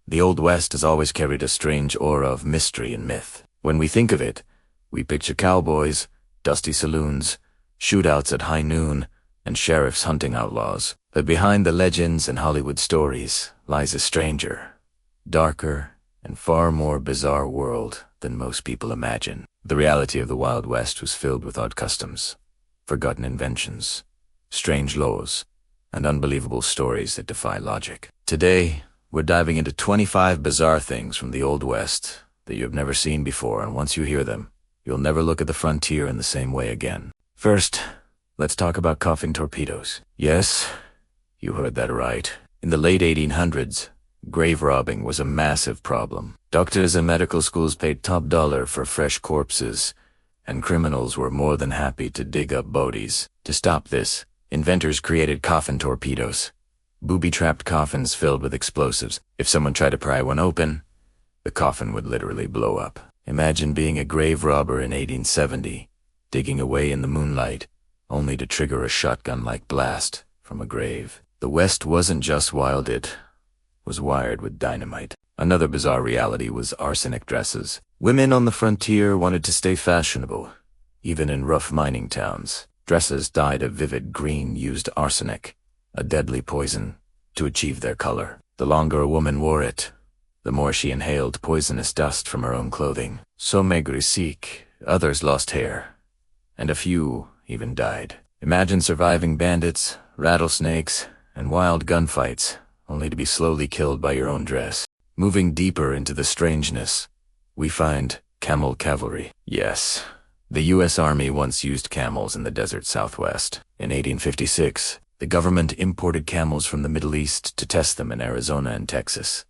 The Old West has always carried a strange aura of mystery and myth. When we think of it, we picture cowboys, dusty saloons, shootouts at high noon, and sheriffs hunting outlaws. But behind the legends and Hollywood stories lies a stranger, darker, and far more bizarre world than most people imagine. The reality of the Wild West was filled with odd customs, forgotten inventions, strange laws, and unbelievable stories that defy logic. Today, we're diving into 25 bizarre things from the Old West that you have never seen before, and once you hear them, you'll never look at the frontier in the same way again. First, let's talk about coughing torpedoes. Yes, you heard that right. In the late 1800s, grave robbing was a massive problem. Doctors and medical schools paid top dollar for fresh corpses, and criminals were more than happy to dig up bodies. To stop this, inventors created coffin torpedoes, booby-trapped coffins filled with explosives. If someone tried to pry one open, the coffin would literally blow up. Imagine being a grave robber in 1870, digging away in the moonlight, only to trigger a shotgun-like blast from a grave. The West wasn't just wild, it was wired with dynamite. Another bizarre reality was arsenic dresses. Women on the frontier wanted to stay fashionable, even in rough mining towns. Dresses dyed a vivid green used arsenic, a deadly poison, to achieve their color. The longer a woman wore it, the more she inhaled poisonous dust from her own clothing. Some grew sick, others lost hair, and a few even died. Imagine surviving bandits, rattlesnakes, and wild gunfights, only to be slowly killed by your own dress. Moving deeper into the strangeness, we find camel cavalry. Yes, the U.S. Army once used camels in the desert Southwest. In 1856, the government imported camels from the Middle East to test them in Arizona and Texas.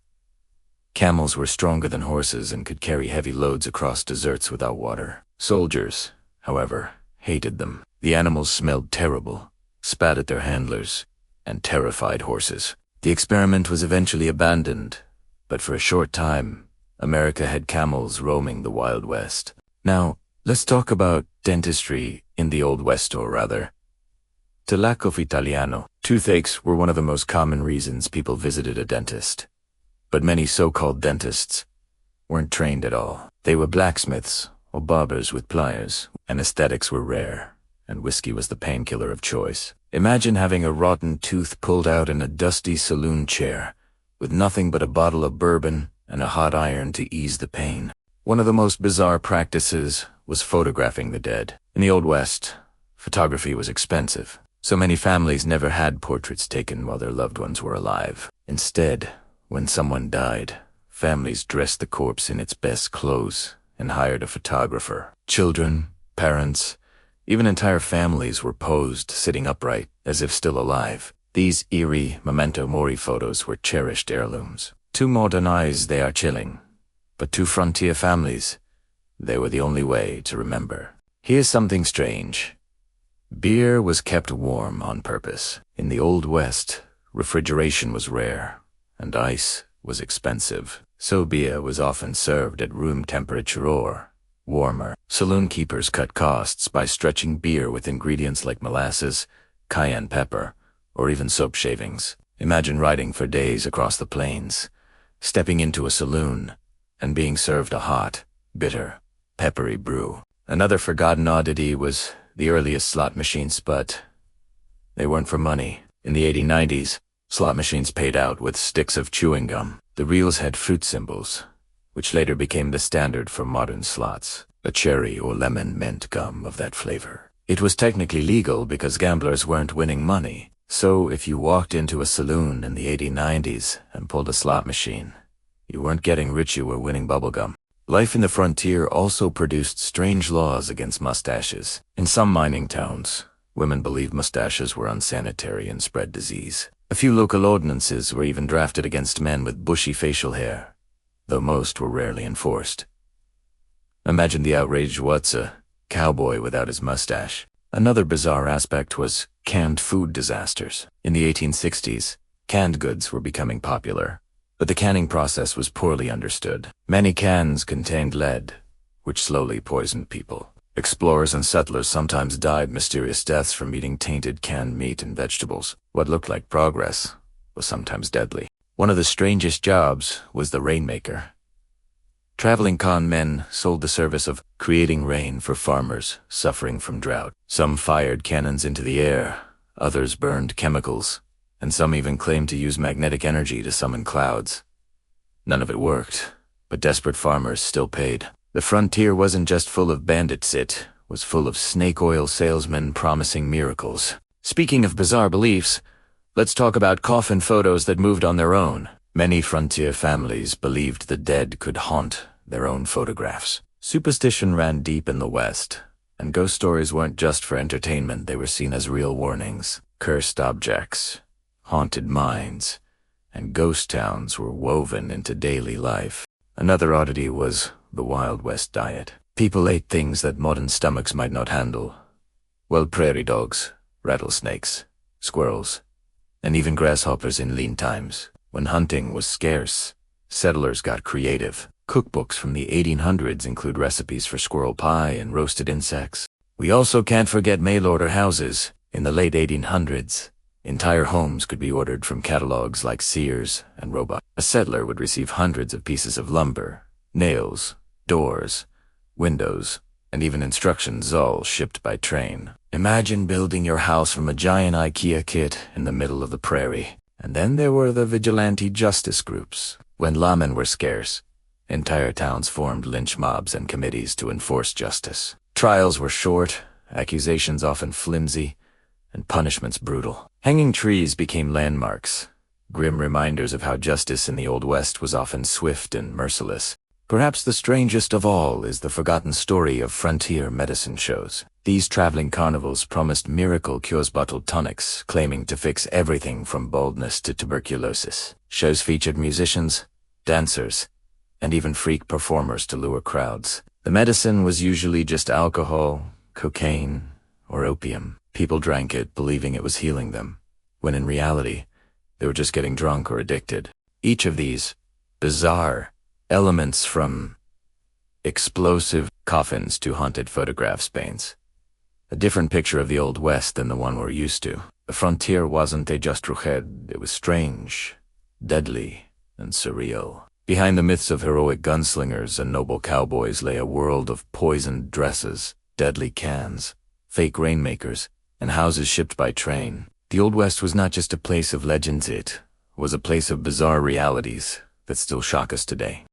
Camels were stronger than horses and could carry heavy loads across deserts without water. Soldiers, however, hated them. The animals smelled terrible, spat at their handlers, and terrified horses. The experiment was eventually abandoned, but for a short time, America had camels roaming the Wild West. Now, let's talk about dentistry in the Old West, or rather, Telaco Italiano. Toothaches were one of the most common reasons people visited a dentist. But many so-called dentists weren't trained at all. They were blacksmiths or barbers with pliers. Anesthetics were rare, and whiskey was the painkiller of choice. Imagine having a rotten tooth pulled out in a dusty saloon chair, with nothing but a bottle of bourbon and a hot iron to ease the pain. One of the most bizarre practices was photographing the dead. In the Old West, photography was expensive, so many families never had portraits taken while their loved ones were alive. Instead, when someone died, families dressed the corpse in its best clothes and hired a photographer. Children, parents, even entire families were posed sitting upright as if still alive. These eerie memento mori photos were cherished heirlooms. To modern eyes, they are chilling, but to frontier families, they were the only way to remember. Here's something strange. Beer was kept warm on purpose. In the Old West, refrigeration was rare, and ice was expensive, so beer was often served at room temperature or warmer. Saloon keepers cut costs by stretching beer with ingredients like molasses, cayenne pepper, or even soap shavings. Imagine riding for days across the plains, stepping into a saloon, and being served a hot, bitter, peppery brew. Another forgotten oddity was the earliest slot machines, but they weren't for money. In the 1890s, slot machines paid out with sticks of chewing gum. The reels had fruit symbols, which later became the standard for modern slots. A cherry or lemon mint gum of that flavor. It was technically legal because gamblers weren't winning money. So if you walked into a saloon in the 1890s and pulled a slot machine, you weren't getting rich, you were winning bubblegum. Life in the frontier also produced strange laws against mustaches. In some mining towns, women believed mustaches were unsanitary and spread disease. A few local ordinances were even drafted against men with bushy facial hair, though most were rarely enforced. Imagine the outraged what's a cowboy without his mustache. Another bizarre aspect was canned food disasters. In the 1860s, canned goods were becoming popular, but the canning process was poorly understood. Many cans contained lead, which slowly poisoned people. Explorers and settlers sometimes died mysterious deaths from eating tainted canned meat and vegetables. What looked like progress was sometimes deadly. One of the strangest jobs was the rainmaker. Traveling con men sold the service of creating rain for farmers suffering from drought. Some fired cannons into the air, others burned chemicals, and some even claimed to use magnetic energy to summon clouds. None of it worked, but desperate farmers still paid. The frontier wasn't just full of bandits, it was full of snake oil salesmen promising miracles. Speaking of bizarre beliefs, let's talk about coffin photos that moved on their own. Many frontier families believed the dead could haunt their own photographs. Superstition ran deep in the West, and ghost stories weren't just for entertainment, they were seen as real warnings. Cursed objects, haunted minds, and ghost towns were woven into daily life. Another oddity was the Wild West diet. People ate things that modern stomachs might not handle. Wild prairie dogs, rattlesnakes, squirrels, and even grasshoppers in lean times. When hunting was scarce, settlers got creative. Cookbooks from the 1800s include recipes for squirrel pie and roasted insects. We also can't forget mail-order houses. In the late 1800s, entire homes could be ordered from catalogs like Sears and Roebuck. A settler would receive hundreds of pieces of lumber, nails, doors, windows, and even instructions, all shipped by train. Imagine building your house from a giant IKEA kit in the middle of the prairie. And then there were the vigilante justice groups. When lawmen were scarce, entire towns formed lynch mobs and committees to enforce justice. Trials were short, accusations often flimsy, and punishments brutal. Hanging trees became landmarks, grim reminders of how justice in the Old West was often swift and merciless. Perhaps the strangest of all is the forgotten story of frontier medicine shows. These traveling carnivals promised miracle cures, bottled tonics, claiming to fix everything from baldness to tuberculosis. Shows featured musicians, dancers, and even freak performers to lure crowds. The medicine was usually just alcohol, cocaine, or opium. People drank it believing it was healing them, when in reality, they were just getting drunk or addicted. Each of these bizarre elements, from explosive coffins to haunted photographs, paints a different picture of the Old West than the one we're used to. The frontier wasn't a just ruched, it was strange, deadly, and surreal. Behind the myths of heroic gunslingers and noble cowboys lay a world of poisoned dresses, deadly cans, fake rainmakers, and houses shipped by train. The Old West was not just a place of legends, it was a place of bizarre realities that still shock us today.